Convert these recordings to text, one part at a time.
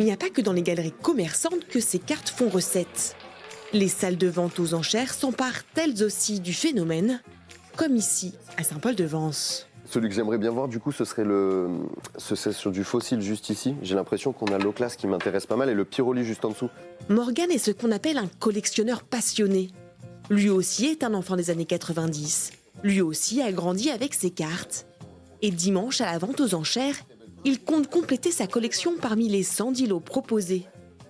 Il n'y a pas que dans les galeries commerçantes que ces cartes font recette. Les salles de vente aux enchères s'emparent elles aussi du phénomène, comme ici, à Saint-Paul-de-Vence. Celui que j'aimerais bien voir, du coup, ce serait sur du fossile juste ici. J'ai l'impression qu'on a l'Oclas qui m'intéresse pas mal et le Pyroli juste en dessous. Morgan est ce qu'on appelle un collectionneur passionné. Lui aussi est un enfant des années 90. Lui aussi a grandi avec ses cartes. Et dimanche, à la vente aux enchères, il compte compléter sa collection parmi les 110 lots proposés.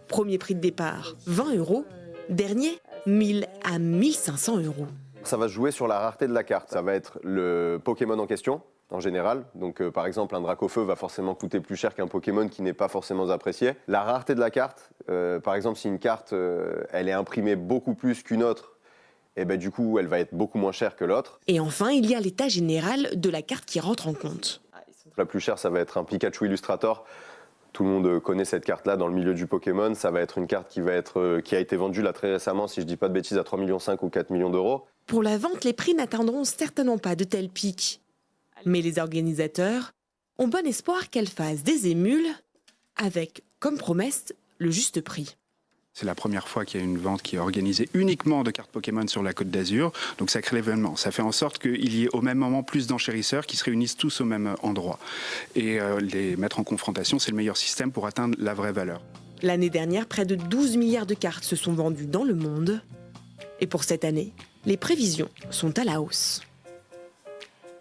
Premier prix de départ, 20 €. Dernier, 1000 à 1500 €. Ça va se jouer sur la rareté de la carte. Ça va être le Pokémon en question, en général. Donc, par exemple, un Dracofeu va forcément coûter plus cher qu'un Pokémon qui n'est pas forcément apprécié. La rareté de la carte, par exemple, si une carte, elle est imprimée beaucoup plus qu'une autre, et ben, du coup, elle va être beaucoup moins chère que l'autre. Et enfin, il y a l'état général de la carte qui rentre en compte. La plus chère, ça va être un Pikachu Illustrator. Tout le monde connaît cette carte-là dans le milieu du Pokémon. Ça va être une carte qui a été vendue là très récemment, si je dis pas de bêtises, à 3,5 millions ou 4 millions d'euros. Pour la vente, les prix n'atteindront certainement pas de tels pics. Mais les organisateurs ont bon espoir qu'elle fasse des émules avec, comme promesse, le juste prix. C'est la première fois qu'il y a une vente qui est organisée uniquement de cartes Pokémon sur la Côte d'Azur. Donc ça crée l'événement. Ça fait en sorte qu'il y ait au même moment plus d'enchérisseurs qui se réunissent tous au même endroit. Et les mettre en confrontation, c'est le meilleur système pour atteindre la vraie valeur. L'année dernière, près de 12 milliards de cartes se sont vendues dans le monde. Et pour cette année, les prévisions sont à la hausse.